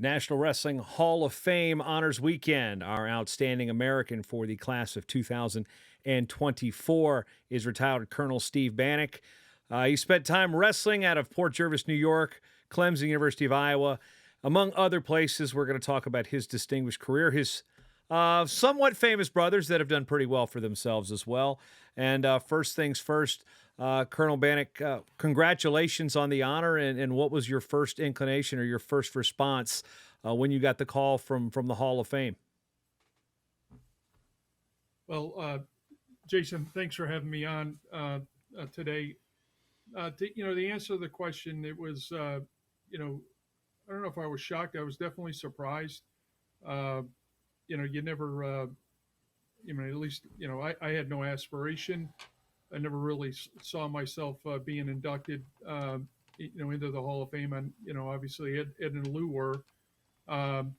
National Wrestling Hall of Fame Honors Weekend. Our outstanding American for the class of 2024 is retired Colonel Steve Banach. He spent time wrestling out of Port Jervis, New York, Clemson University of Iowa, among other places. We're going to talk about his distinguished career, his somewhat famous brothers that have done pretty well for themselves as well. And first things first, Colonel Banach, congratulations on the honor, and what was your first inclination or your first response when you got the call from the Hall of Fame? Well, Jason, thanks for having me on today. The answer to the question, it was, I don't know if I was shocked. I was definitely surprised. You never, at least, I had no aspiration. I never really saw myself being inducted, into the Hall of Fame. And, obviously Ed and Lou were, and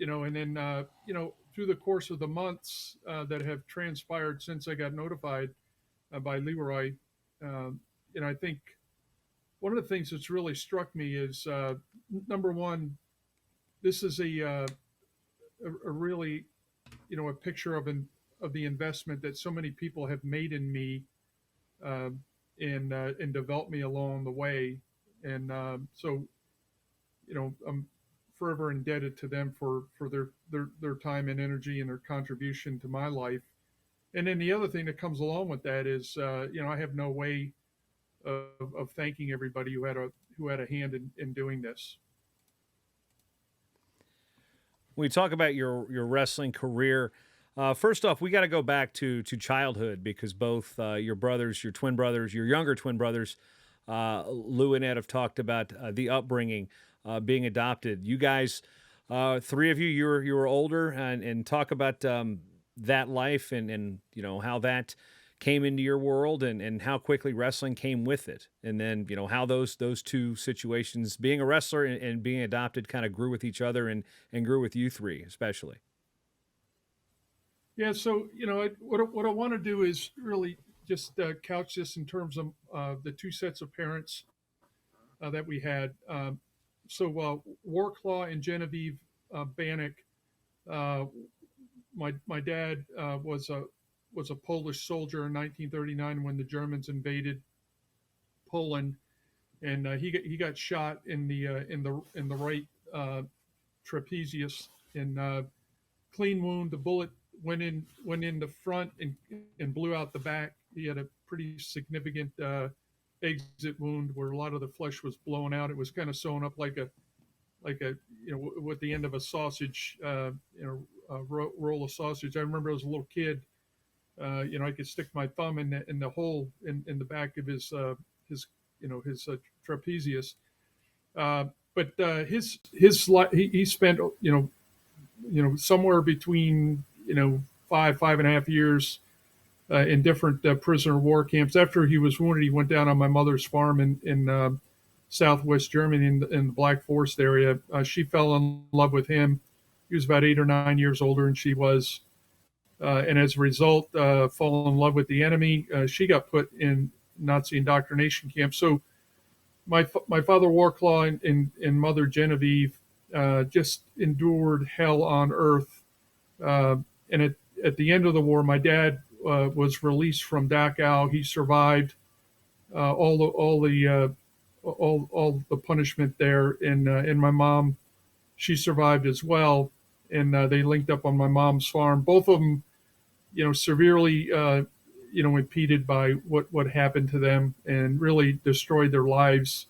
then, through the course of the months that have transpired since I got notified by Leroy, I think one of the things that's really struck me is, number one, this is a really, a picture of the investment that so many people have made in me, and developed me along the way. And so, I'm forever indebted to them for their time and energy and their contribution to my life. And then the other thing that comes along with that is, I have no way of thanking everybody who had a hand in doing this. When we talk about your wrestling career, first off, we got to go back to childhood, because both your brothers, your twin brothers, your younger twin brothers, Lou and Ed, have talked about the upbringing, being adopted. You guys, three of you, you were older, and talk about that life and how that came into your world, and how quickly wrestling came with it, and then how those two situations, being a wrestler and being adopted, kind of grew with each other and grew with you three especially. Yeah, so what I want to do is really just couch this in terms of the two sets of parents that we had. Warclaw and Genevieve Banach. My dad was a Polish soldier in 1939 when the Germans invaded Poland, and he got shot in the right trapezius, and clean wound. The bullet went in the front and blew out the back. He had a pretty significant exit wound where a lot of the flesh was blown out. It was kind of sewn up like a with the end of a sausage, roll of sausage. I remember as a little kid, I could stick my thumb in the hole in the back of his trapezius. But he spent somewhere between 5.5 years in different prisoner war camps. After he was wounded, he went down on my mother's farm in southwest Germany in the Black Forest area. She fell in love with him. He was about 8 or 9 years older than she was. And as a result, fall in love with the enemy. She got put in Nazi indoctrination camp. So my father Warclaw and mother Genevieve just endured hell on earth. And at the end of the war, my dad was released from Dachau. He survived all the punishment there, and my mom, she survived as well. And they linked up on my mom's farm. Both of them, severely, impeded by what happened to them and really destroyed their lives.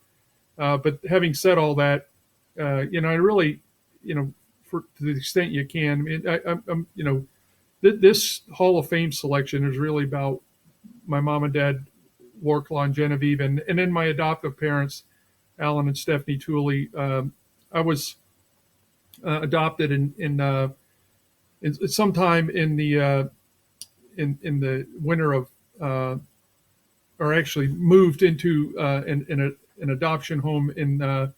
But having said all that, I really, to the extent you can, I'm this Hall of Fame selection is really about my mom and dad, Warclaw and Genevieve, and then my adoptive parents, Alan and Stephanie Tooley. I was adopted in sometime in the winter of, or actually moved into an adoption home in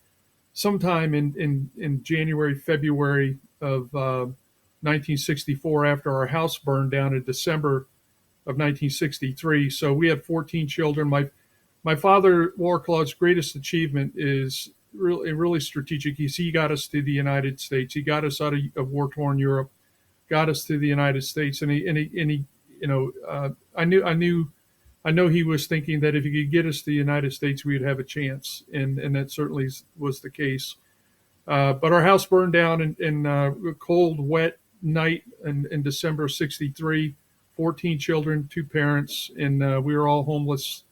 sometime in January, February of 1964, after our house burned down in December of 1963. So we had 14 children. My father, Warclaw's greatest achievement is really strategic. He got us to the United States. He got us out of war-torn Europe, got us to the United States, and he I know he was thinking that if he could get us to the United States, we'd have a chance, and that certainly was the case. But our house burned down in a cold, wet night in December of '63. 14 children, two parents, and we were all homeless,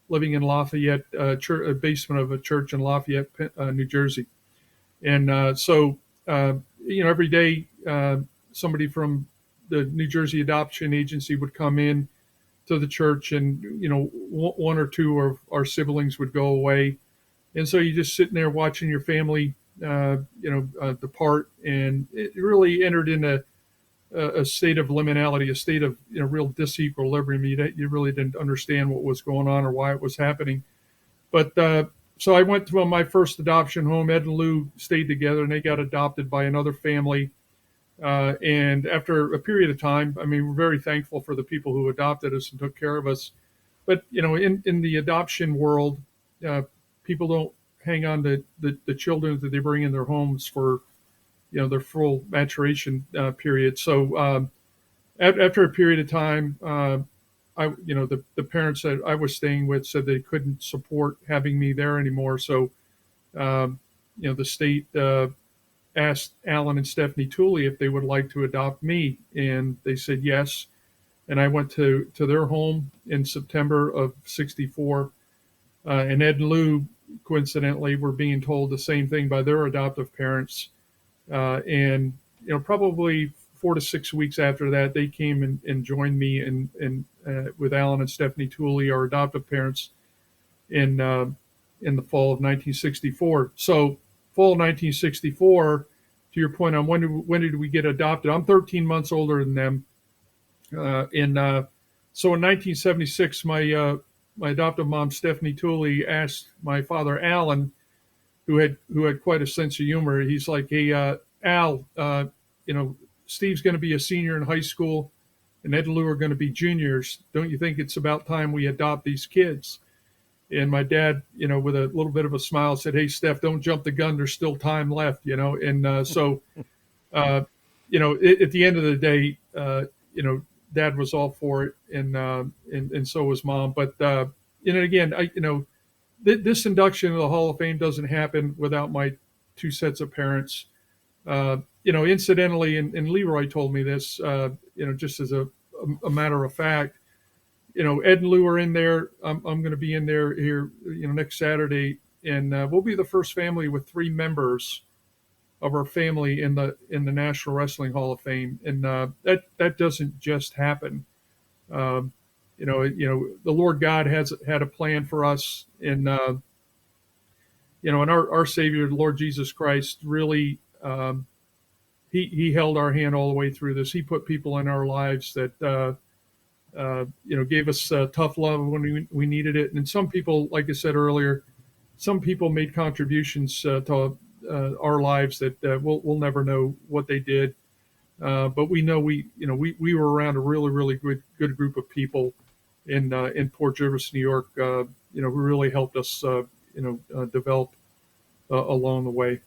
living in Lafayette, a basement of a church in Lafayette, New Jersey. And every day somebody from the New Jersey Adoption Agency would come in to the church, and one or two of our siblings would go away, and so you're just sitting there watching your family, depart, and it really entered into a state of liminality, a state of real disequilibrium. You really didn't understand what was going on or why it was happening. But so I went to my first adoption home. Ed and Lou stayed together, and they got adopted by another family. And after a period of time, I mean, we're very thankful for the people who adopted us and took care of us. But in the adoption world, people don't hang on to the children that they bring in their homes for their full maturation period. So after a period of time, the parents that I was staying with said they couldn't support having me there anymore. So the state asked Alan and Stephanie Tooley if they would like to adopt me, and they said yes. And I went to their home in September of '64, and Ed and Lou, coincidentally, were being told the same thing by their adoptive parents. And probably 4 to 6 weeks after that, they came and joined me with Alan and Stephanie Tooley, our adoptive parents, in the fall of 1964. So fall of 1964, to your point on when did we get adopted? I'm 13 months older than them. So in 1976, my adoptive mom, Stephanie Tooley, asked my father, Alan, who had quite a sense of humor. He's like, "Hey, Al, Steve's going to be a senior in high school, and Ed and Lou are going to be juniors. Don't you think it's about time we adopt these kids?" And my dad, with a little bit of a smile, said, "Hey, Steph, don't jump the gun. There's still time left." And so, at the end of the day, Dad was all for it, and so was Mom. But again, this induction to the Hall of Fame doesn't happen without my two sets of parents. Incidentally, and Leroy told me this, just as a matter of fact, Ed and Lou are in there. I'm going to be in there here, next Saturday, and we'll be the first family with 3 members of our family in the National Wrestling Hall of Fame, and that doesn't just happen. The Lord God had a plan for us, and and our Savior, the Lord Jesus Christ, really he held our hand all the way through this. He put people in our lives that gave us tough love when we needed it. And some people, like I said earlier, some people made contributions to our lives that we'll never know what they did. But we know we were around a really, really good group of people in Port Jervis, New York, who really helped us, develop along the way.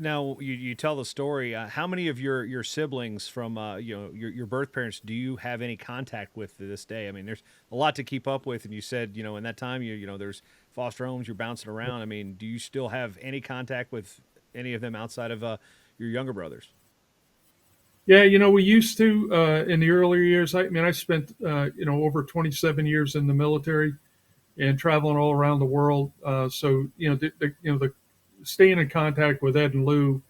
Now, you tell the story. How many of your siblings from your birth parents do you have any contact with to this day? I mean, there's a lot to keep up with, and you said in that time there's foster homes, you're bouncing around. I mean, do you still have any contact with any of them outside of your younger brothers? Yeah, we used to in the earlier years. I spent over 27 years in the military and traveling all around the world. So the staying in contact with Ed and Lou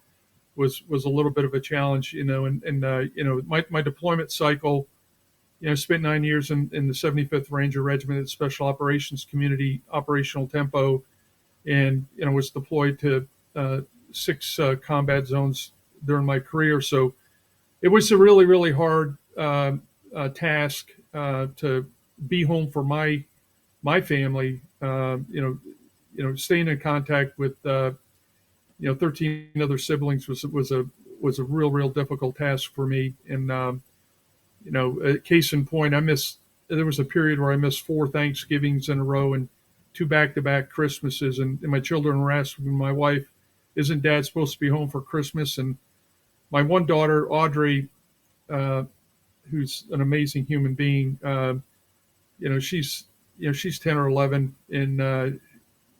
was a little bit of a challenge, and my deployment cycle, spent 9 years in the 75th Ranger Regiment at Special Operations Community Operational Tempo, and was deployed to 6 combat zones during my career. So it was a really, really hard task to be home for my family. Staying in contact with 13 other siblings was a real difficult task for me. And case in point, there was a period where I missed 4 Thanksgivings in a row, and two back-to-back Christmases, and my children were asking my wife, "Isn't Dad supposed to be home for Christmas?" And my one daughter, Audrey, uh, who's an amazing human being, she's 10 or 11, and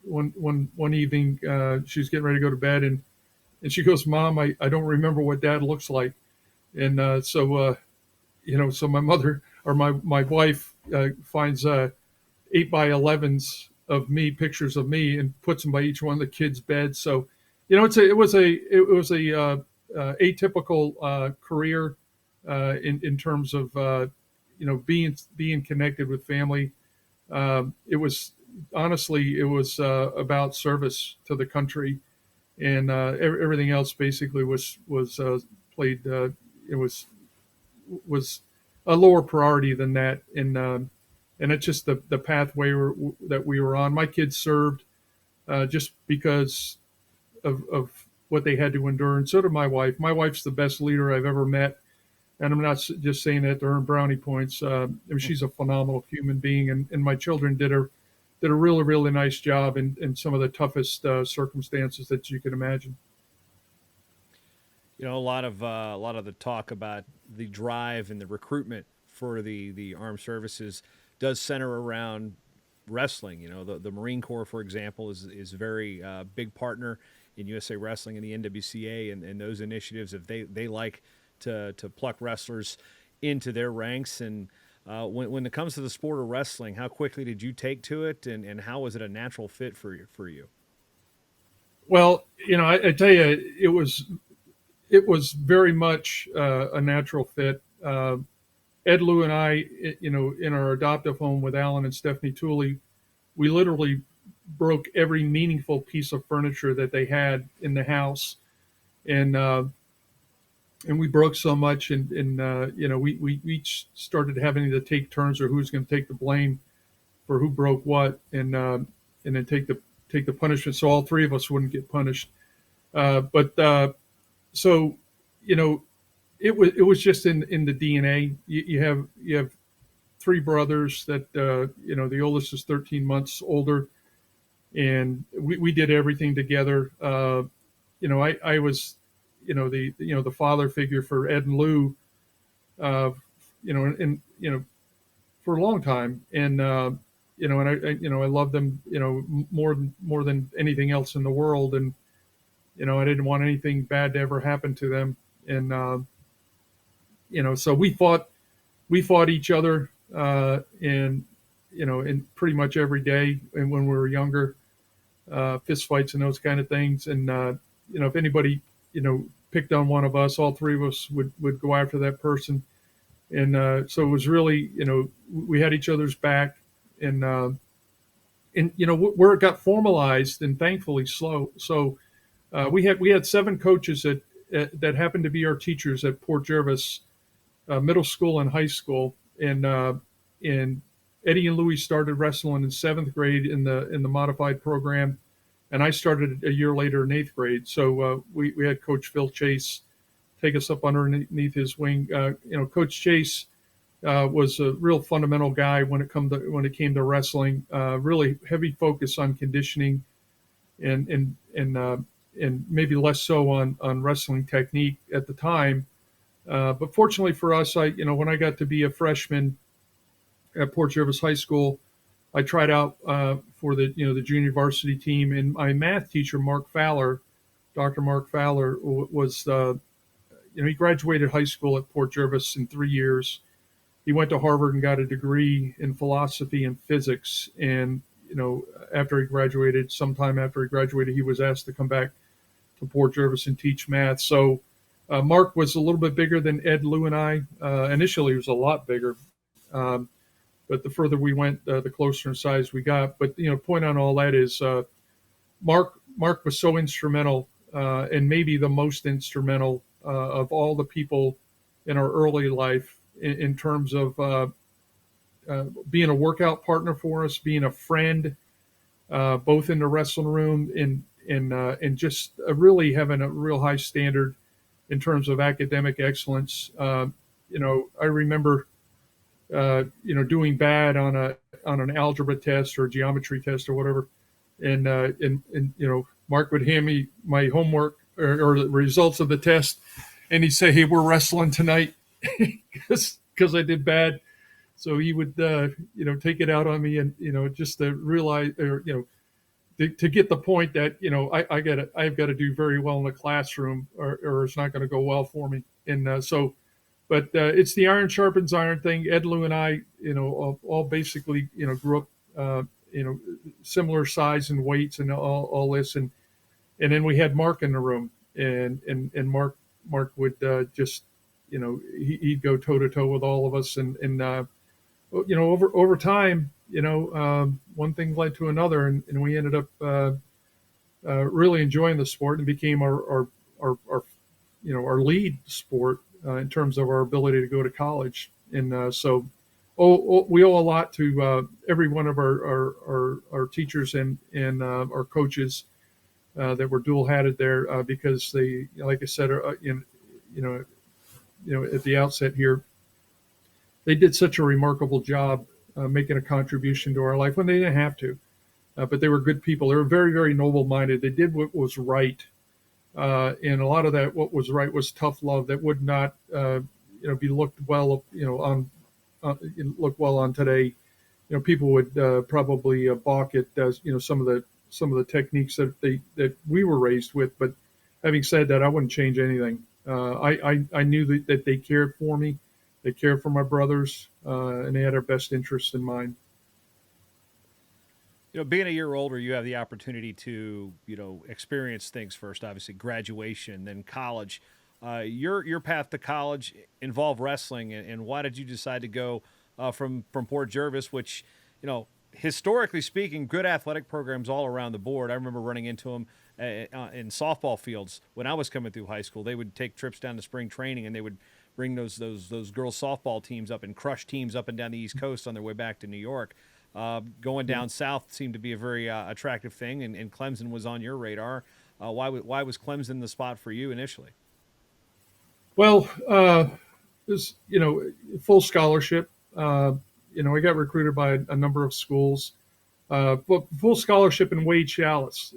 one evening she was getting ready to go to bed, and she goes, "Mom, I don't remember what Dad looks like." And so my mother or my wife finds 8 by 11s of me, pictures of me, and puts them by each one of the kids' beds. So, it was a atypical career in terms of being connected with family. It was honestly it was about service to the country, and everything else basically was played. It was a lower priority than that, and it's just the pathway that we were on. My kids served just because of what they had to endure, and so did my wife. My wife's the best leader I've ever met, and I'm not just saying that to earn brownie points. I mean, she's a phenomenal human being, and my children did a really really nice job in some of the toughest circumstances that you can imagine. A lot of the talk about the drive and the recruitment for the armed services does center around wrestling. The Marine Corps, for example, is a very big partner in USA Wrestling and the NWCA and those initiatives. If they like to pluck wrestlers into their ranks, and when it comes to the sport of wrestling, how quickly did you take to it, and how was it a natural fit for you? Well, I tell you, it was very much a natural fit. Ed, Lou, and I, in our adoptive home with Alan and Stephanie Tooley, we literally broke every meaningful piece of furniture that they had in the house, and we broke so much, and we each started having to take turns, or who's going to take the blame for who broke what, and then take the punishment, so all three of us wouldn't get punished. But so it was just in the DNA. You have three brothers that the oldest is 13 months older, and we did everything together. I was the father figure for Ed and Lou, and for a long time, and I love them more than anything else in the world, and I didn't want anything bad to ever happen to them, and so we fought each other, and in pretty much every day, and when we were younger, fist fights and those kind of things, and if anybody picked on one of us, all three of us would go after that person, and so it was really we had each other's back, and where it got formalized, and thankfully slow. So we had 7 coaches that happened to be our teachers at Port Jervis middle school and high school, and Eddie and Louie started wrestling in 7th grade in the modified program, and I started a year later in 8th grade. So we had Coach Phil Chase take us up underneath his wing. Coach Chase was a real fundamental guy when it came to wrestling. Really heavy focus on conditioning, and maybe less so on wrestling technique at the time. But fortunately for us, when I got to be a freshman at Port Jervis High School, I tried out for the junior varsity team, and my math teacher, Mark Fowler, Dr. Mark Fowler, was he graduated high school at Port Jervis in 3 years. He went to Harvard and got a degree in philosophy and physics, and sometime after he graduated, he was asked to come back to Port Jervis and teach math. So Mark was a little bit bigger than Ed, Lou, and I. Initially, he was a lot bigger, but the further we went, the closer in size we got. But point on all that is Mark was so instrumental, and maybe the most instrumental of all the people in our early life in terms of being a workout partner for us, being a friend, both in the wrestling room and just really having a real high standard in terms of academic excellence. I remember, doing bad on on an algebra test or geometry test or whatever, and Mark would hand me my homework or the results of the test, and he'd say, "Hey, we're wrestling tonight," because I did bad. So he would take it out on me, and just to realize, or to get the point that I've got to do very well in the classroom, or it's not going to go well for me. And but it's the iron sharpens iron thing. Ed, Lou, and I, all basically, grew up, similar size and weights and all this, and then we had Mark in the room, and Mark would just, he'd go toe to toe with all of us, and over time, one thing led to another, and we ended up really enjoying the sport, and became our lead sport in terms of our ability to go to college. And we owe a lot to every one of our teachers and our coaches that were dual hatted there, because they, like I said, at the outset here, they did such a remarkable job making a contribution to our life when they didn't have to. But they were good people. They were very, very noble-minded. They did what was right, and a lot of that, what was right, was tough love that would not, be looked well, look well on today. People would probably balk at, some of the techniques that we were raised with. But having said that, I wouldn't change anything. I knew that they cared for me. They cared for my brothers, and they had our best interests in mind. Being a year older, you have the opportunity to, experience things first, obviously graduation, then college. Your path to college involved wrestling, and why did you decide to go from Port Jervis, which, historically speaking, good athletic programs all around the board. I remember running into them in softball fields when I was coming through high school. They would take trips down to spring training, and they would bring those girls softball teams up and crush teams up and down the East Coast on their way back to New York. Going down south seemed to be a very attractive thing, and Clemson was on your radar. Why was Clemson the spot for you initially? Well, this, full scholarship. I got recruited by a number of schools. Full scholarship in Wade Chalice.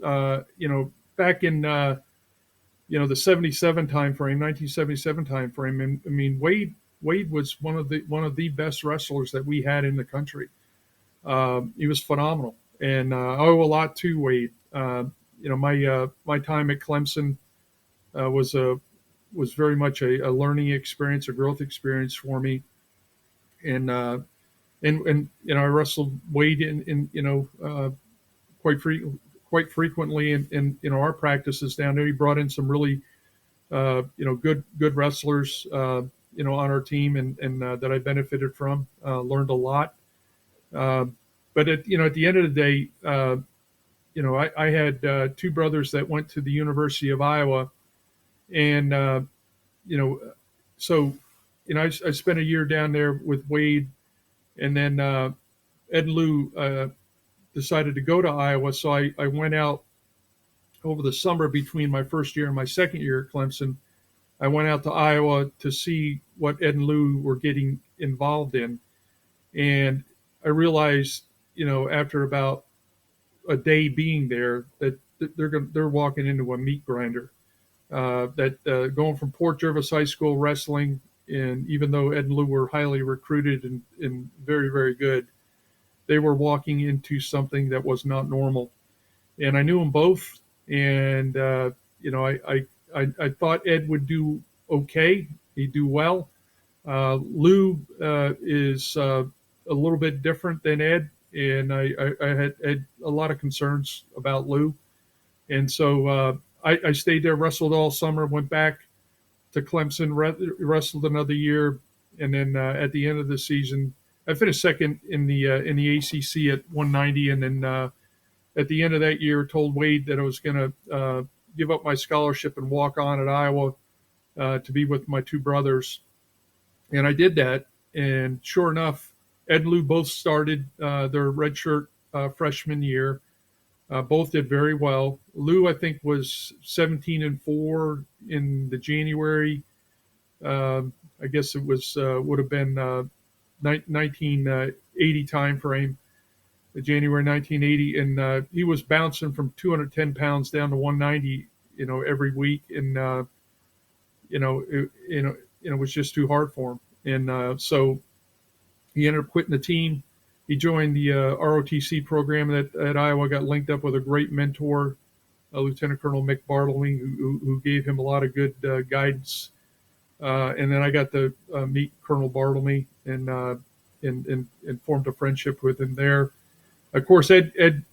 Back in the 77 time frame, 1977 time frame. And I mean, Wade was one of the best wrestlers that we had in the country. He was phenomenal, and I owe a lot to Wade. My time at Clemson was very much a learning experience, a growth experience for me, and I wrestled Wade in quite frequently in our practices down there. He brought in some really good wrestlers on our team, and that I benefited from, learned a lot. But at the end of the day, I had two brothers that went to the University of Iowa, and I spent a year down there with Wade, and then Ed and Lou decided to go to Iowa, so I went out over the summer between my first year and my second year at Clemson. I went out to Iowa to see what Ed and Lou were getting involved in, and I realized, after about a day being there, that they're walking into a meat grinder. Going from Port Jervis High School wrestling, and even though Ed and Lou were highly recruited and very, very good, they were walking into something that was not normal. And I knew them both, and I thought Ed would do okay. He'd do well. Lou is a little bit different than Ed, and I had a lot of concerns about Lou. And so I stayed there, wrestled all summer, went back to Clemson, wrestled another year, and then at the end of the season, I finished second in the ACC at 190, and then at the end of that year, told Wade that I was going to give up my scholarship and walk on at Iowa to be with my two brothers, and I did that. And sure enough, Ed and Lou both started their redshirt freshman year. Both did very well. Lou, I think, was 17-4 in the January. I guess it would have been 1980 time frame. January 1980, and he was bouncing from 210 pounds down to 190, every week, and it was just too hard for him, and so he ended up quitting the team. He joined the ROTC program at Iowa, got linked up with a great mentor, Lieutenant Colonel Mick Bartlemy, who gave him a lot of good guidance. And then I got to meet Colonel Bartlemy and formed a friendship with him there. Of course, Ed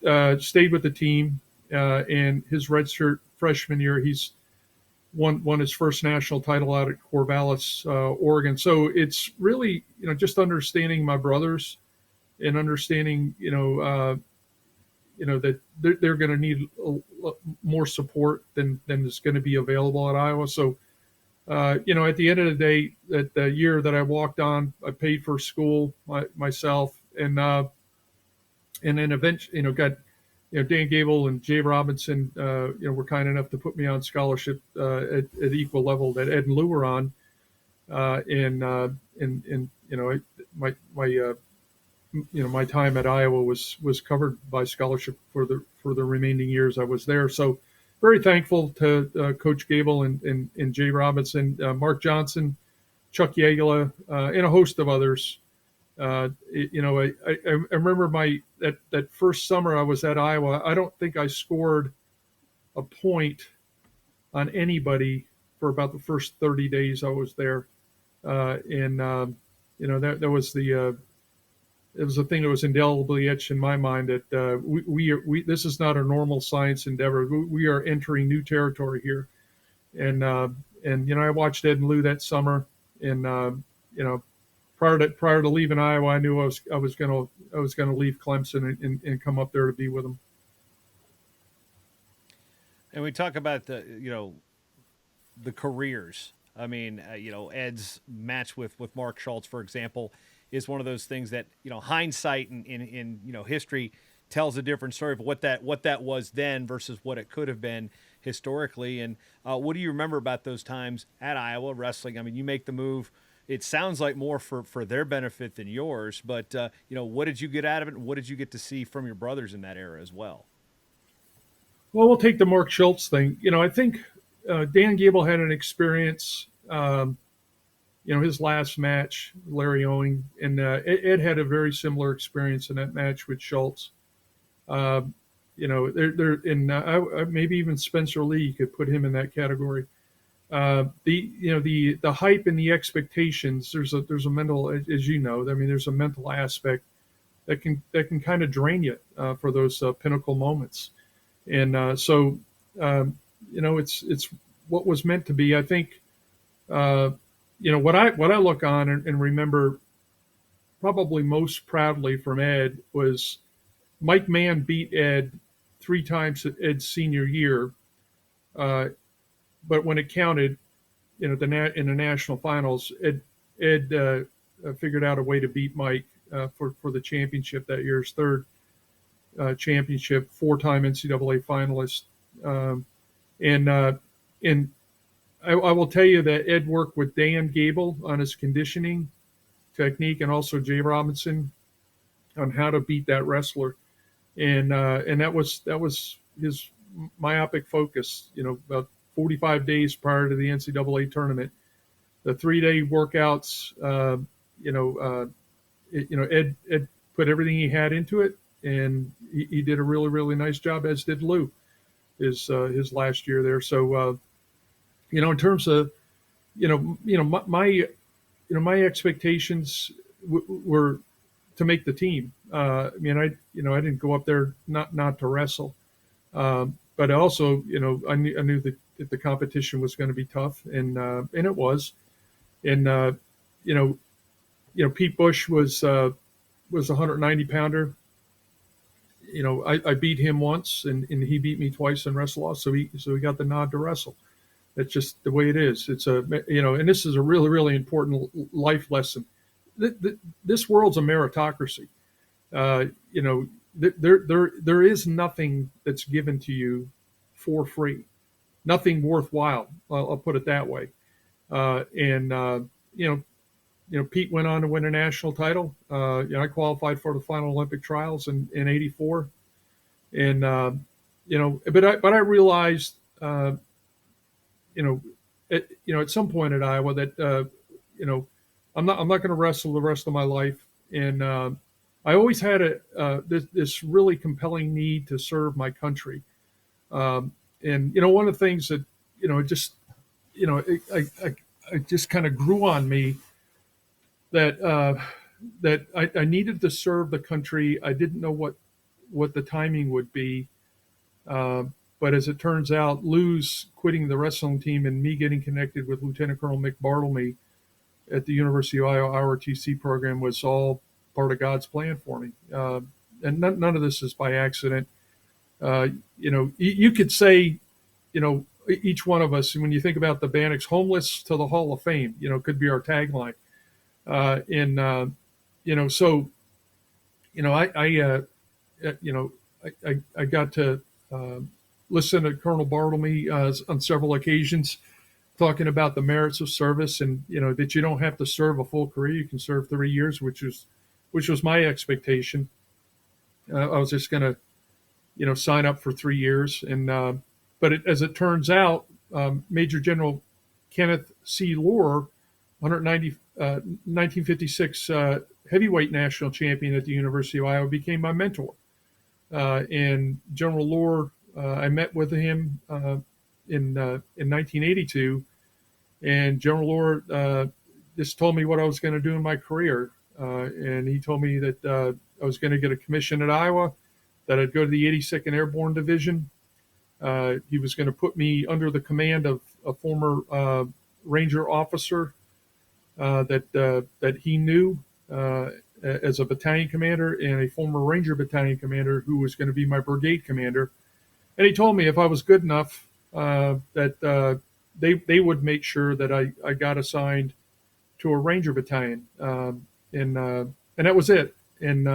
stayed with the team, and his redshirt freshman year, he's won his first national title out at Corvallis, Oregon. So it's really, just understanding my brothers and understanding, that they're going to need more support than is going to be available at Iowa. So, at the end of the day, that the year that I walked on, I paid for school myself, and then eventually, got, Dan Gable and Jay Robinson, were kind enough to put me on scholarship at equal level that Ed and Lou were on, and my time at Iowa was covered by scholarship for the remaining years I was there. So very thankful to Coach Gable and Jay Robinson, Mark Johnson, Chuck Yagula, and a host of others. I remember that first summer I was at Iowa. I don't think I scored a point on anybody for about the first 30 days I was there, that was it was a thing that was indelibly etched in my mind that we this is not a normal science endeavor. We are entering new territory here, and I watched Ed and Lou that summer, and prior to leaving Iowa, I knew I was going to leave Clemson and come up there to be with them. And we talk about the careers. I mean, Ed's match with Mark Schultz, for example, is one of those things that, hindsight in history tells a different story of what that was then versus what it could have been historically. And what do you remember about those times at Iowa wrestling? I mean, you make the move. It sounds like more for their benefit than yours, but what did you get out of it? And what did you get to see from your brothers in that era as well? Well, we'll take the Mark Schultz thing. I think Dan Gable had an experience, his last match, Larry Owing, and Ed had a very similar experience in that match with Schultz. Maybe even Spencer Lee could put him in that category. The hype and the expectations. There's a mental, as you know. I mean, there's a mental aspect that can kind of drain you for those pinnacle moments. And so it's what was meant to be. I think what I look on and remember probably most proudly from Ed was Mike Mann beat Ed 3 times Ed's senior year, but when it counted, in the national finals, Ed figured out a way to beat Mike for the championship that year, his third championship, 4-time NCAA finalist, and I will tell you that Ed worked with Dan Gable on his conditioning technique, and also Jay Robinson on how to beat that wrestler, and that was his myopic focus. About 45 days prior to the NCAA tournament, the 3-day workouts. Ed put everything he had into it, and he did a really, really nice job, as did Lou, his last year there. So, in terms of, my expectations were to make the team. I didn't go up there not to wrestle, but also, I knew that the competition was going to be tough, and it was, and Pete Bush was a 190 pounder. I beat him once, and he beat me twice in wrestle off, so he got the nod to wrestle. That's just the way it is. It's and this is a really, really important life lesson. This world's a meritocracy. There is nothing that's given to you for free, nothing worthwhile. I'll put it that way. Pete went on to win a national title. I qualified for the final Olympic trials in '84, and but I realized, you know, at some point at Iowa that I'm not going to wrestle the rest of my life, and I always had this really compelling need to serve my country. And one of the things that it just it just kind of grew on me that I needed to serve the country. I didn't know what the timing would be, uh, but as it turns out, Lou's quitting the wrestling team and me getting connected with Lieutenant Colonel Mick Bartlemy at the University of Iowa ROTC program was all part of God's plan for me. And none of this is by accident. You could say, each one of us, when you think about the Banachs, homeless to the Hall of Fame, could be our tagline. And so I got to listen to Colonel Bartlemy on several occasions, talking about the merits of service, and that you don't have to serve a full career; you can serve 3 years, which was my expectation. I was just going to sign up for 3 years, and but as it turns out, Major General Kenneth C. Lohr, 1956 heavyweight national champion at the University of Iowa, became my mentor. And General Lohr, I met with him in 1982, and General Lohr just told me what I was going to do in my career, and he told me that I was going to get a commission at Iowa, that I'd go to the 82nd Airborne Division. He was going to put me under the command of a former Ranger officer that he knew as a battalion commander, and a former Ranger battalion commander who was going to be my brigade commander. And he told me if I was good enough, that they would make sure that I got assigned to a Ranger battalion, and that was it. And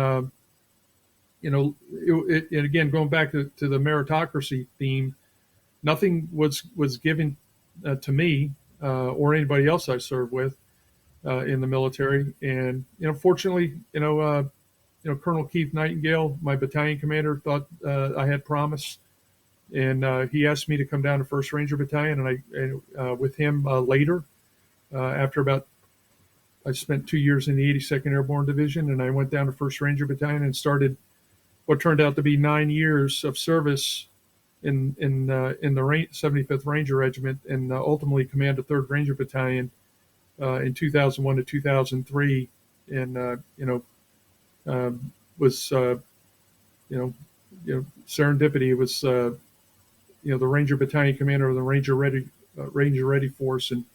and again, going back to the meritocracy theme, nothing was given to me or anybody else I served with in the military. And fortunately, Colonel Keith Nightingale, my battalion commander, thought I had promise, and he asked me to come down to First Ranger Battalion, and I with him later, after about I spent 2 years in the 82nd Airborne Division, and I went down to First Ranger Battalion and started what turned out to be 9 years of service in the 75th Ranger Regiment, and ultimately commanded 3rd Ranger Battalion in 2001 to 2003, and was serendipity. It was the Ranger Battalion commander of the Ranger Ready Force, and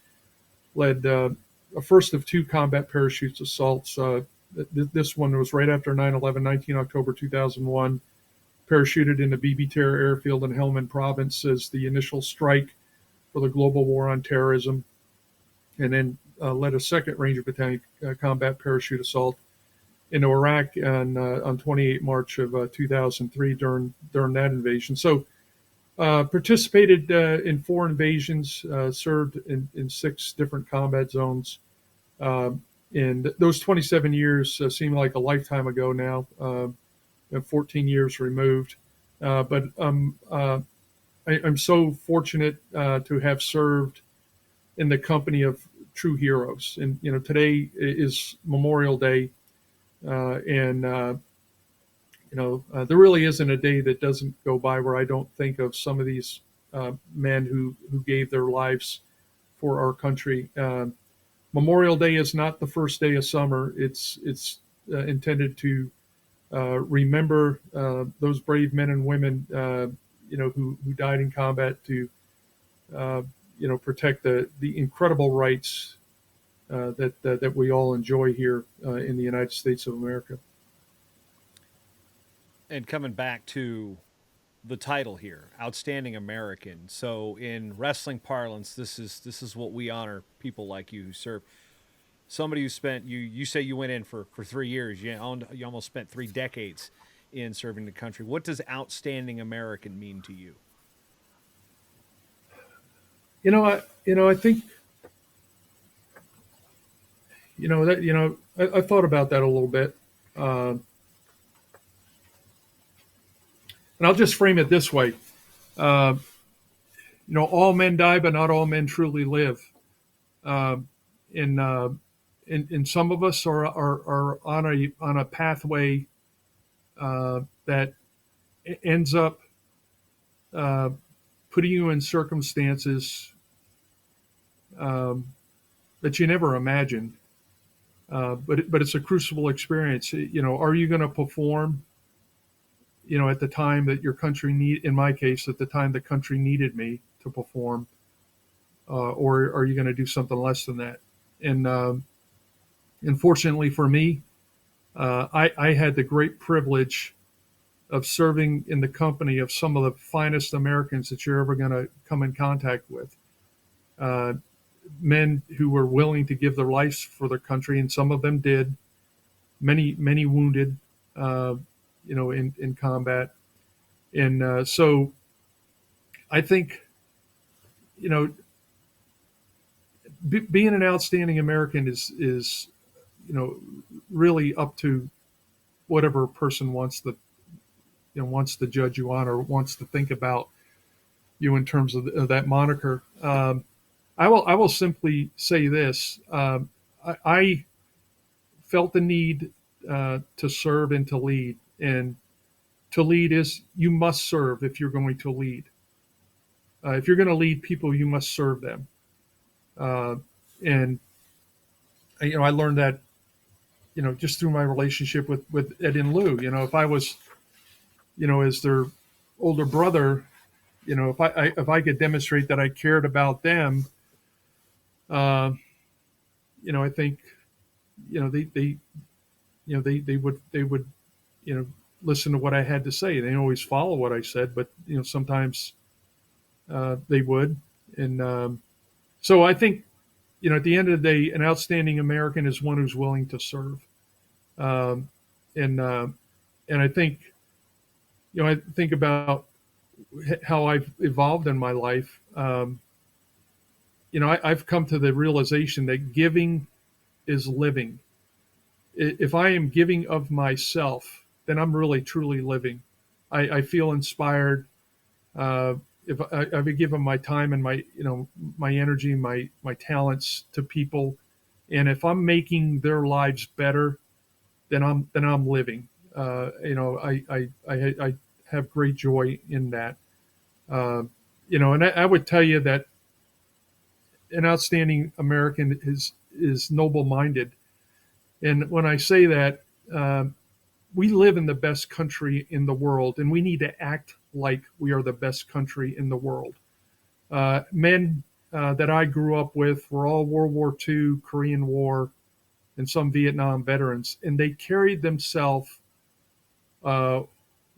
led a first of 2 combat parachutes assaults. This one was right after 9/11, 19 October 2001. Parachuted into BB Terror Airfield in Helmand Province as the initial strike for the global war on terrorism, and then led a 2nd Ranger Battalion combat parachute assault into Iraq on 28 March of 2003 during that invasion. So participated in 4 invasions, served in 6 different combat zones. And those 27 years seem like a lifetime ago now, 14 years removed. But I'm so fortunate to have served in the company of true heroes. And today is Memorial Day, and there really isn't a day that doesn't go by where I don't think of some of these men who gave their lives for our country. Memorial Day is not the first day of summer. It's intended to remember those brave men and women, who died in combat to, protect the incredible rights that we all enjoy here in the United States of America. And coming back to the title here, Outstanding American. So in wrestling parlance, this is what we honor people like you who serve. Somebody who spent you say you went in for 3 years. You almost spent 3 decades in serving the country. What does outstanding American mean to you? I think I thought about that a little bit, uh, and I'll just frame it this way. Uh, all men die, but not all men truly live. Uh, and, and some of us are on a pathway that ends up uh, putting you in circumstances um, that you never imagined. But it's a crucible experience. Are you going to perform? At the time that your country in my case, at the time the country needed me to perform, or are you going to do something less than that? And unfortunately for me, I had the great privilege of serving in the company of some of the finest Americans that you're ever going to come in contact with. Uh, Men who were willing to give their lives for their country, and some of them did. Many wounded, uh, in combat. And so I think, you know, being an outstanding American is really up to whatever person wants to judge you on or wants to think about you in terms of that moniker. I will simply say this: I felt the need to serve and to lead, and to lead is you must serve if you're going to lead. If you're going to lead people, you must serve them. Uh, and I learned that just through my relationship with Ed and Lou. If I was as their older brother, if I could demonstrate that I cared about them, uh, I think they would listen to what I had to say. They didn't always follow what I said, but sometimes they would. And so I think at the end of the day, an outstanding American is one who's willing to serve. Um, and and I think I think about how I've evolved in my life. I've come to the realization that giving is living. If I am giving of myself, then I'm really truly living. I feel inspired. Uh, if I've given my time and my energy, my talents to people, and if I'm making their lives better, then I'm living. I have great joy in that. Uh, and I would tell you that an outstanding American is noble minded. And when I say that, we live in the best country in the world, and we need to act like we are the best country in the world. Men that I grew up with were all World War II, Korean War, and some Vietnam veterans, and they carried themselves uh,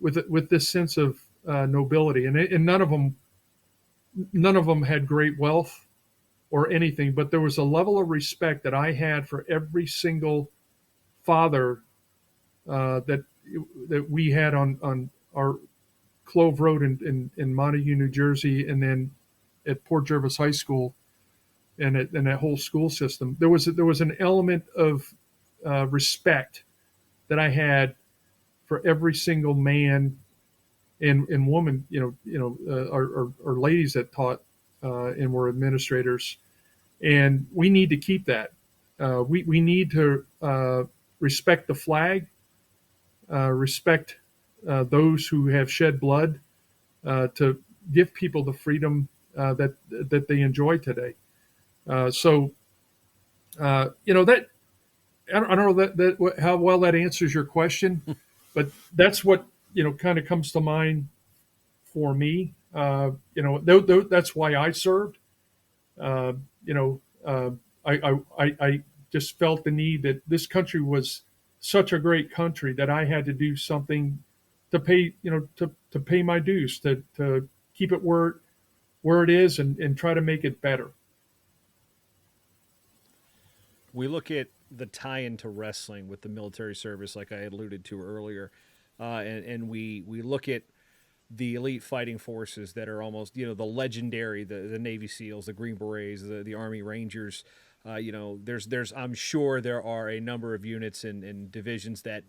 with this sense of nobility. And none of them had great wealth or anything, but there was a level of respect that I had for every single father that we had on our Clove Road in Montague, New Jersey, and then at Port Jervis High School, and that whole school system. There was an element of respect that I had for every single man and woman, or ladies that taught and were administrators, and we need to keep that. We need to respect the flag, respect those who have shed blood, to give people the freedom that they enjoy today. So that I don't know how well that answers your question, but that's what kind of comes to mind for me. That's why I served. Uh, you know, I just felt the need that this country was such a great country that I had to do something to pay, to pay my dues, to keep it where it is and try to make it better. We look at the tie into wrestling with the military service, like I alluded to earlier, and we look at the elite fighting forces that are almost the legendary, the Navy SEALs, the Green Berets, the Army Rangers. There's I'm sure there are a number of units and divisions that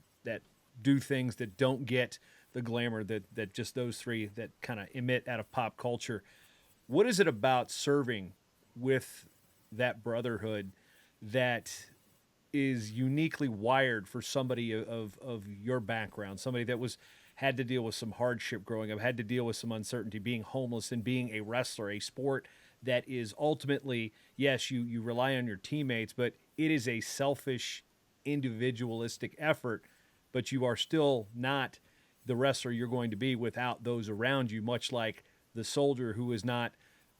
do things that don't get the glamour that just those three that kind of emit out of pop culture. What is it about serving with that brotherhood that is uniquely wired for somebody of your background, somebody that was had to deal with some hardship growing up, had to deal with some uncertainty, being homeless, and being a wrestler, a sport that is ultimately, yes, you rely on your teammates, but it is a selfish, individualistic effort, but you are still not the wrestler you're going to be without those around you, much like the soldier who is not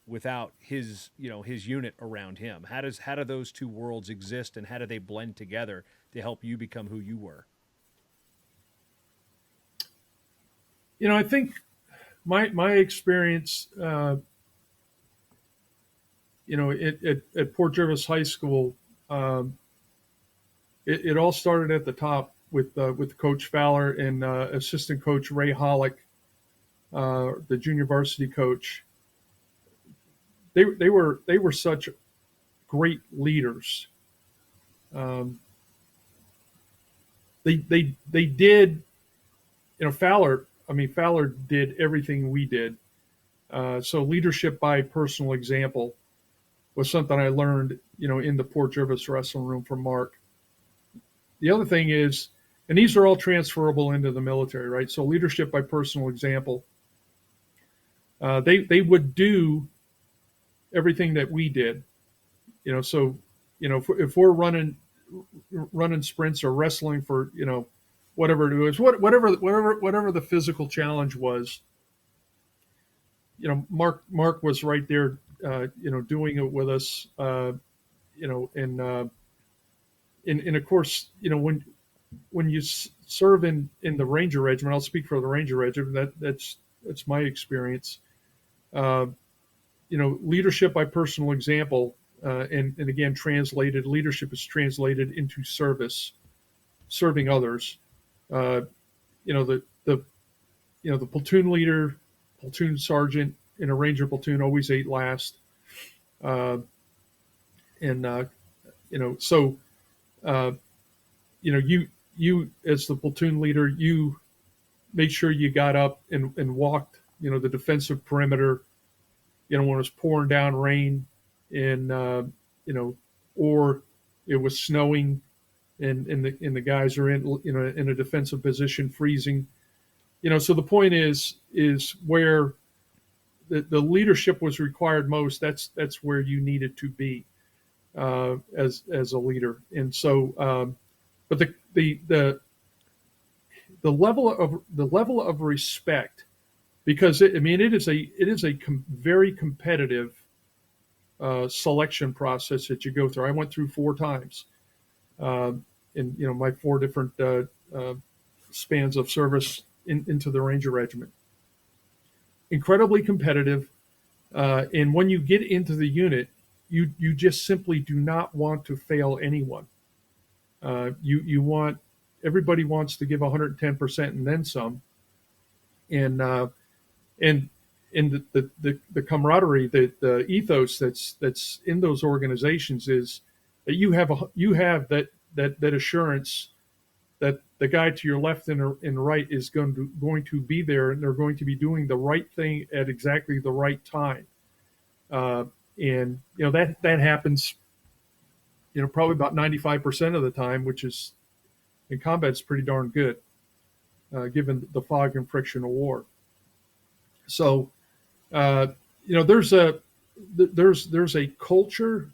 without his unit around him. How do those two worlds exist, and how do they blend together to help you become who you were? I think my experience, at Port Jervis High School, it all started at the top with Coach Fowler and assistant coach Ray Hollick, the junior varsity coach. They were such great leaders. Um, they did, Fowler. I mean, Fowler did everything we did. So leadership by personal example was something I learned, in the Port Jervis wrestling room from Mark. The other thing is, and these are all transferable into the military, right? So leadership by personal example. They would do everything that we did, So, if we're running sprints or wrestling for, whatever it was, whatever the physical challenge was, Mark was right there, doing it with us, and of course, when you serve in the Ranger Regiment, I'll speak for the Ranger Regiment. That's my experience. Uh, Leadership by personal example, and again, leadership is translated into serving others. Uh, the the platoon leader, platoon sergeant in a Ranger platoon always ate last, uh, and so you as the platoon leader, you made sure you got up and walked the defensive perimeter. When it was pouring down rain, and or it was snowing, and the guys are in a defensive position, freezing. So the point is where the leadership was required most. That's where you needed to be as a leader. And so, but the level of respect, because it is a very competitive selection process that you go through. I went through 4 times in my 4 different spans of service into the Ranger Regiment. Incredibly competitive, and when you get into the unit, you just simply do not want to fail anyone. You want everybody wants to give 110% and then some, and and the camaraderie, the ethos that's in those organizations is that you have that assurance that the guy to your left and right is going to be there, and they're going to be doing the right thing at exactly the right time. And that happens probably about 95% of the time, which is in combat is pretty darn good, given the fog and friction of war. So there's a culture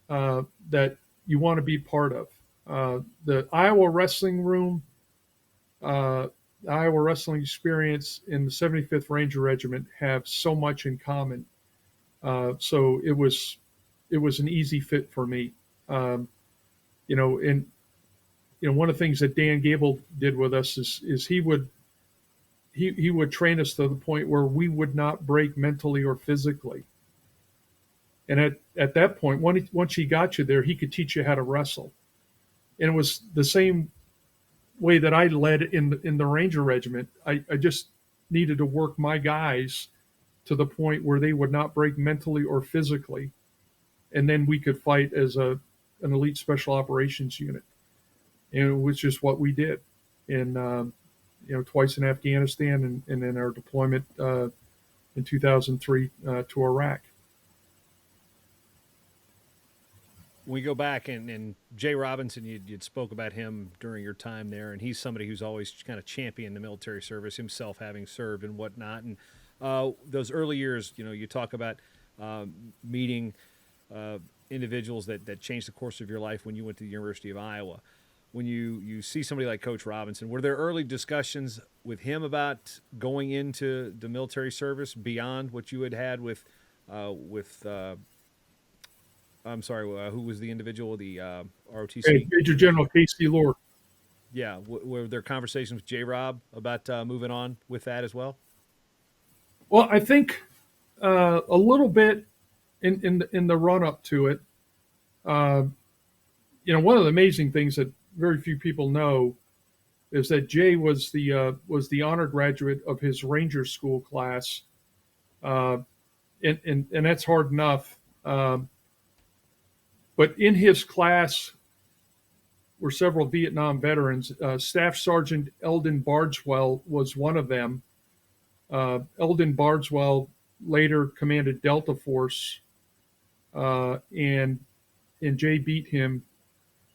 that you want to be part of. The Iowa wrestling room, the Iowa wrestling experience, and the 75th Ranger Regiment have so much in common. So it was an easy fit for me. And one of the things that Dan Gable did with us is he would train us to the point where we would not break mentally or physically. And at that point, once he got you there, he could teach you how to wrestle. And it was the same way that I led in the Ranger Regiment. I just needed to work my guys to the point where they would not break mentally or physically. and then we could fight as an elite special operations unit, and which is what we did. And twice in Afghanistan, and then our deployment in 2003 to Iraq. When we go back and Jay Robinson, you'd spoke about him during your time there, and he's somebody who's always kind of championed the military service himself, having served and whatnot. And those early years, you talk about meeting individuals that changed the course of your life when you went to the University of Iowa. When you see somebody like Coach Robinson, were there early discussions with him about going into the military service beyond what you had with I'm sorry, who was the individual, the ROTC? Major General Casey Lord. Yeah, were there conversations with J. Rob about moving on with that as well? Well, I think a little bit in the run up to it. One of the amazing things that very few people know is that Jay was the honor graduate of his Ranger School class, and that's hard enough. But in his class were several Vietnam veterans. Staff Sergeant Eldon Bardwell was one of them. Eldon Bardwell later commanded Delta Force, and Jay beat him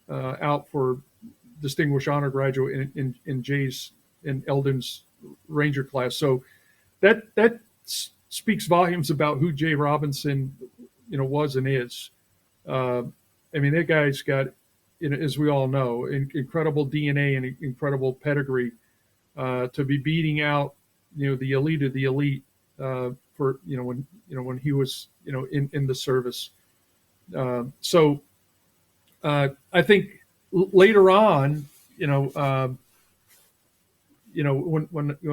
out for Distinguished Honor Graduate in Eldon's Ranger class. So that speaks volumes about who Jay Robinson, was and is. That guy's got, as we all know, incredible DNA and incredible pedigree to be beating out, the elite of the elite for when he was in the service. So I think later on, when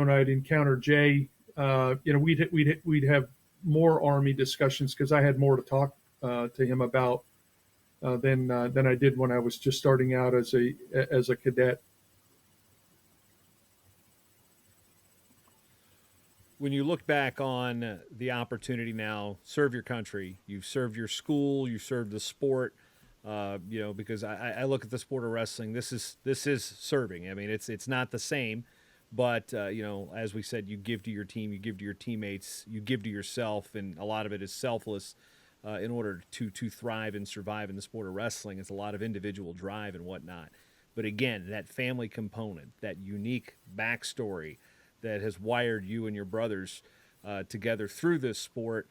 I'd encounter Jay, we'd have more Army discussions because I had more to talk to him about than I did when I was just starting out as a cadet. When you look back on the opportunity now, serve your country, you've served your school, you served the sport. Because I look at the sport of wrestling. This is serving. I mean, it's not the same, but as we said, you give to your team, you give to your teammates, you give to yourself, and a lot of it is selfless. In order to thrive and survive in the sport of wrestling, it's a lot of individual drive and whatnot. But again, that family component, that unique backstory that has wired you and your brothers together through this sport.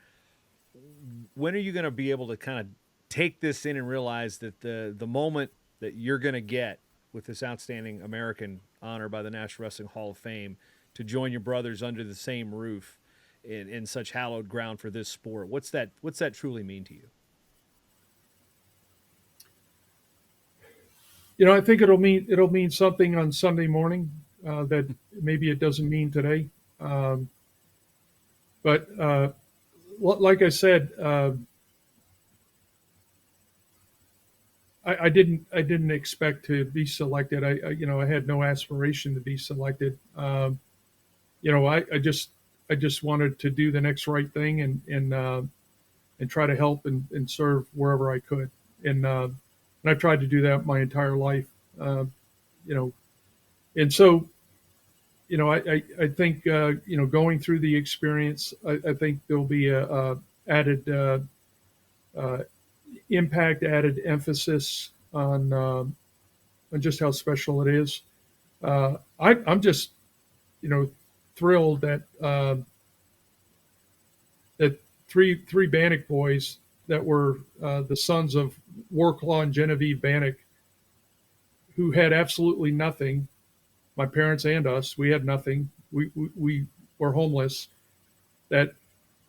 When are you going to be able to kind of take this in and realize that the moment that you're going to get with this outstanding American honor by the National Wrestling Hall of Fame to join your brothers under the same roof in such hallowed ground for this sport? What's that truly mean to you? I think it'll mean something on Sunday morning that maybe it doesn't mean today. But like I said, I didn't expect to be selected. I had no aspiration to be selected. I just wanted to do the next right thing and try to help and serve wherever I could. And I've tried to do that my entire life. And so, I think going through the experience, I think there'll be a added impact, added emphasis on just how special it is. I'm just thrilled that that three Banach boys that were the sons of Warclaw and Genevieve Banach, who had absolutely nothing. My parents and us, we had nothing. We were homeless. That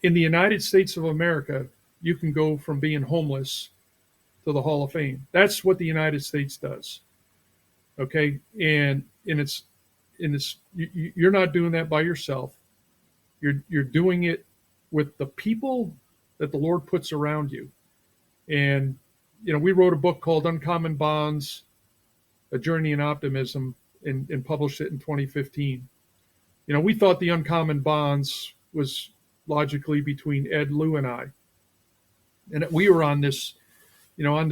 in the United States of America, you can go from being homeless to the Hall of Fame. That's what the United States does. Okay, and it's you're not doing that by yourself. You're doing it with the people that the Lord puts around you. And we wrote a book called Uncommon Bonds: A Journey in Optimism, and published it in 2015. We thought the uncommon bonds was logically between Ed, Lou, and I. and we were on this, on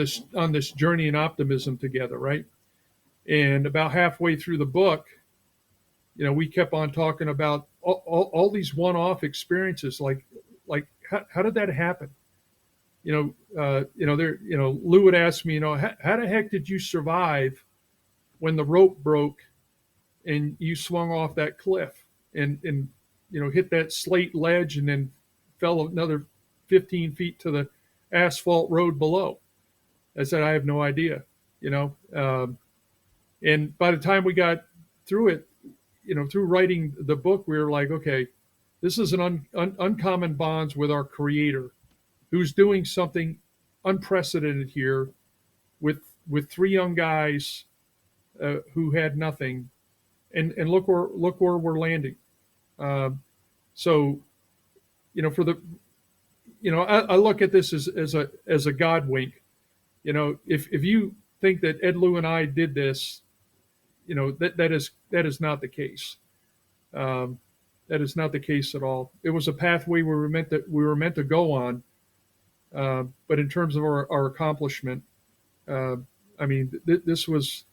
this journey in optimism together, right? And about halfway through the book, we kept on talking about all these one-off experiences, like how did that happen? Lou would ask me, how the heck did you survive when the rope broke and you swung off that cliff and hit that slate ledge and then fell another 15 feet to the asphalt road below? I said, I have no idea, and by the time we got through it, through writing the book, we were like, okay, this is an uncommon bonds with our creator, who's doing something unprecedented here with three young guys who had nothing, and look where we're landing. So, for the, I look at this as a God wink. If you think that Ed, Lou, and I did this, that is not the case. That is not the case at all. It was a pathway we were meant to go on. But in terms of our accomplishment, I mean, this was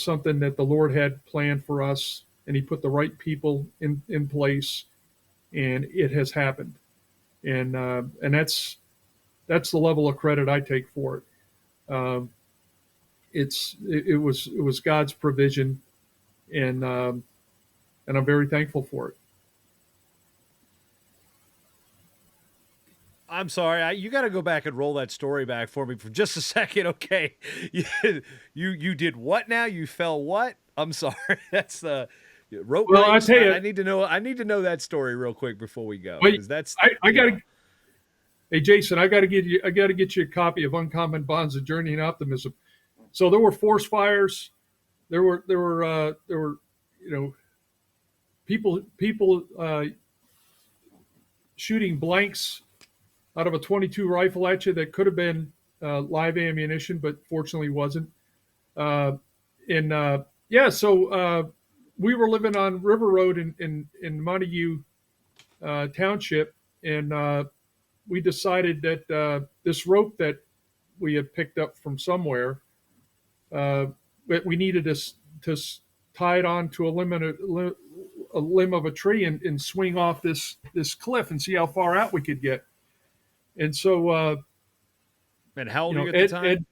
something that the Lord had planned for us, and He put the right people in place, and it has happened. And that's the level of credit I take for it. It was God's provision, and I'm very thankful for it. I'm sorry. You got to go back and roll that story back for me for just a second. Okay. You did what now? You fell what? I'm sorry. That's the rope Well, race. I tell you, I need to know that story real quick before we go. Wait, That's I got to. Hey, Jason, I got to get you a copy of Uncommon Bonds: A Journey in Optimism. So there were forest fires. There were people shooting blanks out of a 22 rifle at you that could have been live ammunition, but fortunately wasn't. So we were living on River Road in Montague Township, and we decided that this rope that we had picked up from somewhere, that we needed to tie it onto a limb of a tree and swing off this cliff and see how far out we could get. And so, and how old were you at the time?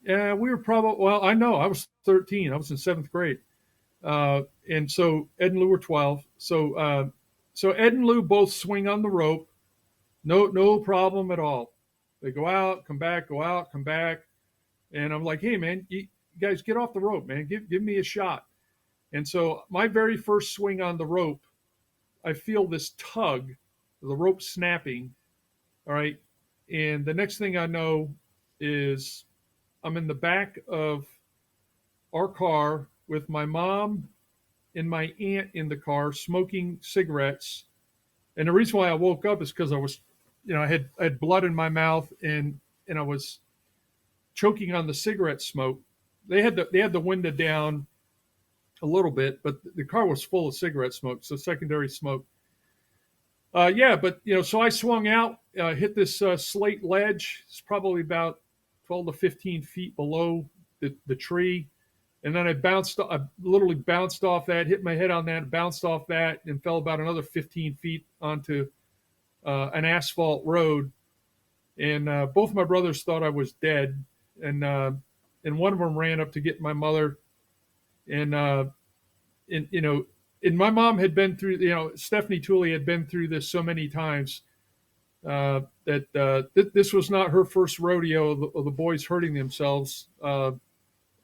Yeah, we were probably, well, I know, I was 13. I was in seventh grade. And so Ed and Lou were 12. So Ed and Lou both swing on the rope. No problem at all. They go out, come back, go out, come back. And I'm like, hey, man, you guys get off the rope, man. Give me a shot. And so my very first swing on the rope, I feel this tug, the rope snapping. All right. And the next thing I know is I'm in the back of our car with my mom and my aunt in the car smoking cigarettes. And the reason why I woke up is because I was, I had blood in my mouth and I was choking on the cigarette smoke. They had the window down a little bit, but the car was full of cigarette smoke, so secondary smoke. So I swung out, hit this slate ledge. It's probably about 12 to 15 feet below the tree. And then I literally bounced off that, hit my head on that, bounced off that, and fell about another 15 feet onto an asphalt road. And both my brothers thought I was dead. And one of them ran up to get my mother. And my mom had been through, Stephanie Tooley had been through this so many times that this was not her first rodeo of the boys hurting themselves.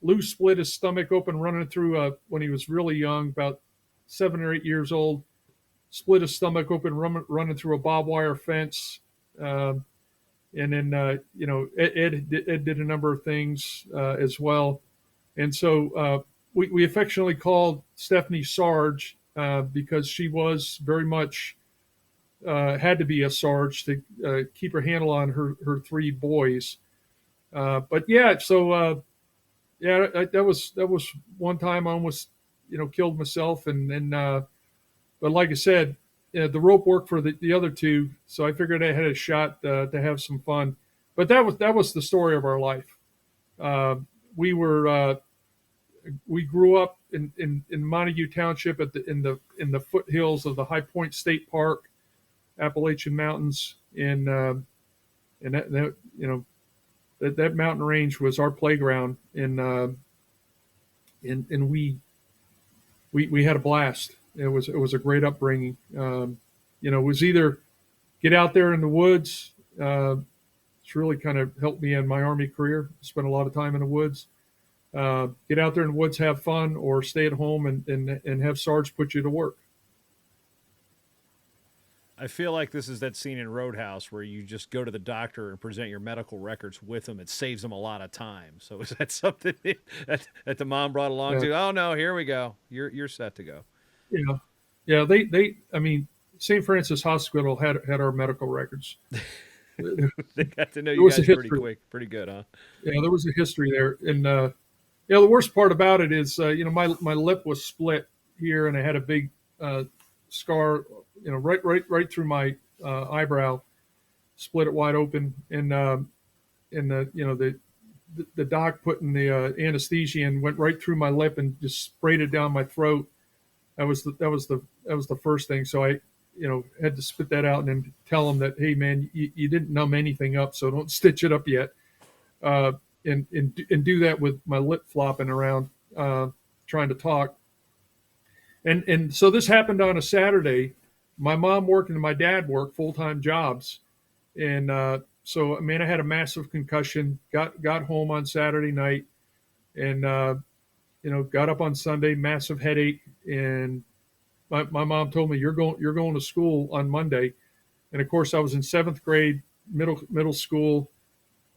Lou split his stomach open running through when he was really young, about 7 or 8 years old. Split his stomach open running through a barbed wire fence. And then, Ed did a number of things as well. And so we affectionately called Stephanie Sarge because she was very much had to be a Sarge to keep her handle on her three boys. That was one time I almost killed myself, but like I said, the rope worked for the other two, so I figured I had a shot to have some fun. But that was the story of our life. Uh, we were we grew up in Montague Township in the foothills of the High Point State Park, Appalachian Mountains, and that that mountain range was our playground, and we had a blast. It was a great upbringing. It was either get out there in the woods. It's really kind of helped me in my Army career. Spent a lot of time in the woods. Get out there in the woods, have fun, or stay at home and have Sarge put you to work. I feel like this is that scene in Roadhouse where you just go to the doctor and present your medical records with them. It saves them a lot of time. So is that something that the mom brought along Yeah, to? Oh no, here we go. You're set to go. yeah, yeah. They. I mean, St. Francis Hospital had our medical records. There They got to know you was a guys pretty history. quick, pretty good, huh? Yeah, there was a history there, and the worst part about it is, my lip was split here, and I had a big scar, right through my eyebrow, split it wide open, and the doc putting the anesthesia in went right through my lip and just sprayed it down my throat. That was the first thing. So I, had to spit that out and then tell him that, hey man, you didn't numb anything up, so don't stitch it up yet. Uh, and do that with my lip flopping around, trying to talk. And so this happened on a Saturday. My mom worked and my dad worked full time jobs, and so I mean I had a massive concussion. Got home on Saturday night, and got up on Sunday, massive headache, and my mom told me you're going to school on Monday, and of course I was in seventh grade, middle school,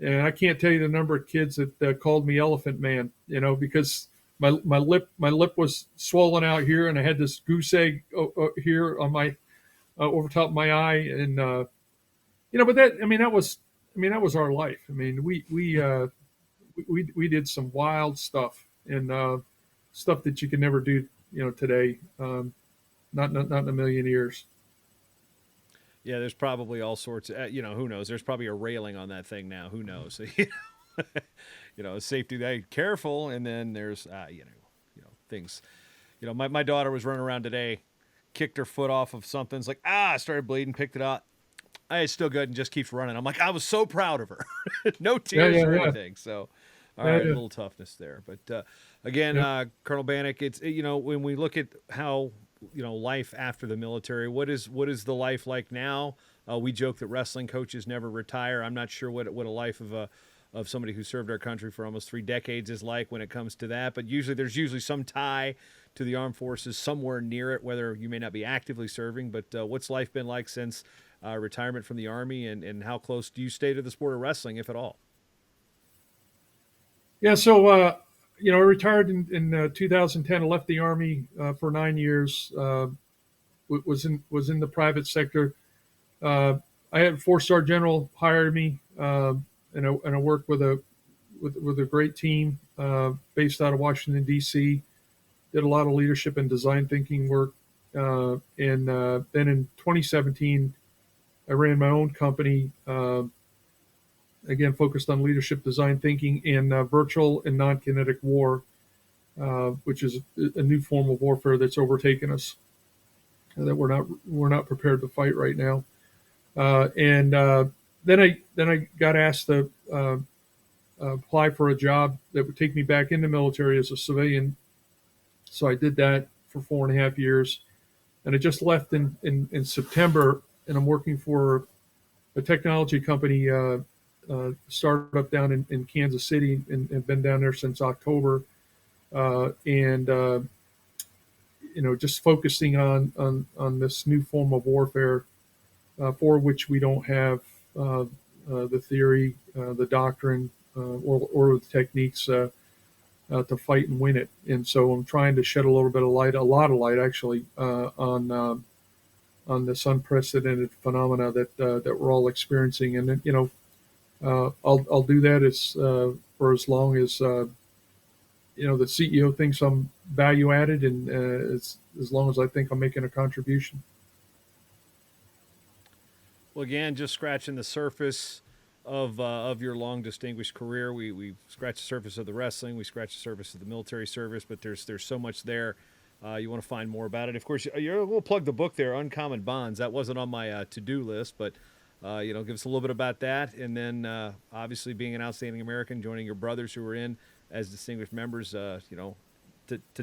and I can't tell you the number of kids that called me Elephant Man, because my lip was swollen out here, and I had this goose egg here on my over top of my eye, and but that was our life. I mean, we did some wild stuff, and stuff that you can never do, today. Not in a million years. Yeah, there's probably all sorts of, who knows? There's probably a railing on that thing now. Who knows? Safety, hey, careful. And then there's, things, my daughter was running around today, kicked her foot off of something. It's like, started bleeding, picked it up. It's still good and just keeps running. I'm like, I was so proud of her. No Yeah, tears yeah, or yeah, anything. So, all yeah, right, a yeah, little toughness there. But again, yeah. Colonel Bannock, it's, when we look at how, life after the military, what is the life like now? We joke that wrestling coaches never retire. I'm not sure what a life of somebody who served our country for almost 3 decades is like when it comes to that. But there's usually some tie to the armed forces somewhere near it, whether you may not be actively serving. But what's life been like since retirement from the Army, and how close do you stay to the sport of wrestling, if at all? Yeah, so I retired in 2010. I left the Army for 9 years. Was in the private sector. I had a 4-star general hire me, and I worked with a great team based out of Washington D.C. Did a lot of leadership and design thinking work, and then in 2017 I ran my own company. Again, focused on leadership, design thinking, and virtual and non-kinetic war, which is a new form of warfare that's overtaken us, that we're not prepared to fight right now. And then I got asked to apply for a job that would take me back in the military as a civilian. So I did that for 4.5 years, and I just left in September, and I'm working for a technology company, startup down in Kansas City, and been down there since October, and just focusing on this new form of warfare, for which we don't have the theory, the doctrine, or the techniques to fight and win it. And so I'm trying to shed a lot of light actually, on this unprecedented phenomena that we're all experiencing. And I'll do that for as long as the CEO thinks I'm value added, and as long as I think I'm making a contribution. Well, again, just scratching the surface of your long, distinguished career. We scratched the surface of the wrestling. We scratched the surface of the military service, but there's so much there. You want to find more about it. Of course, we'll plug the book there, Uncommon Bonds. That wasn't on my to-do list, but give us a little bit about that, and then obviously being an outstanding American, joining your brothers who were in as distinguished members. To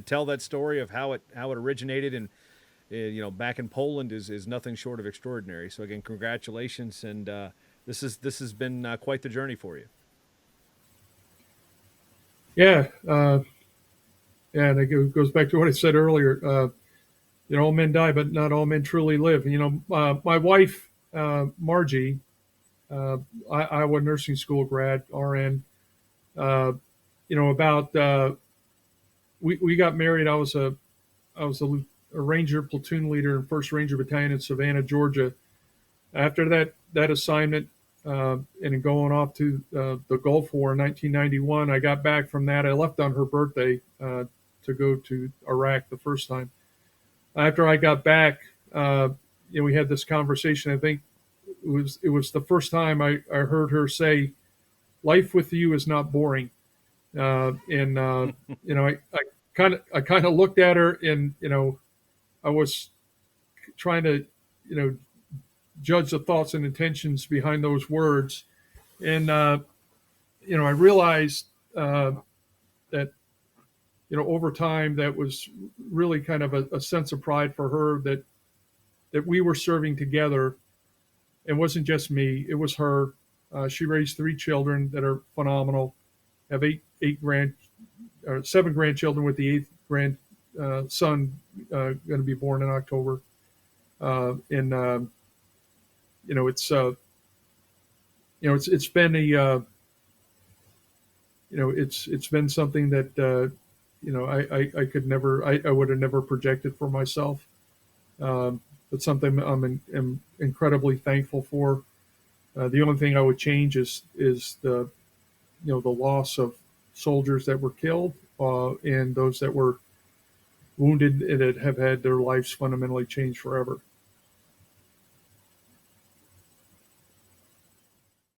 tell that story of how it originated and back in Poland is nothing short of extraordinary. So again, congratulations, and this has been quite the journey for you. Yeah, and it goes back to what I said earlier. All men die, but not all men truly live. My wife, Margie, Iowa nursing school grad, RN. About we got married. I was a Ranger platoon leader in 1st Ranger Battalion in Savannah, Georgia. After that assignment, and going off to the Gulf War in 1991, I got back from that. I left on her birthday to go to Iraq the first time. After I got back, we had this conversation. I think it was the first time I heard her say, "Life with you is not boring." I kind of looked at her, and I was trying to judge the thoughts and intentions behind those words, and I realized that over time that was really kind of a sense of pride for her that we were serving together. It wasn't just me; it was her. She raised 3 children that are phenomenal. Have 7 grandchildren, with the 8th grandson going to be born in October. It's been it's been something that I could never, I would have never projected for myself. But something I'm incredibly thankful for. The only thing I would change is the loss of soldiers that were killed, and those that were wounded and that have had their lives fundamentally changed forever.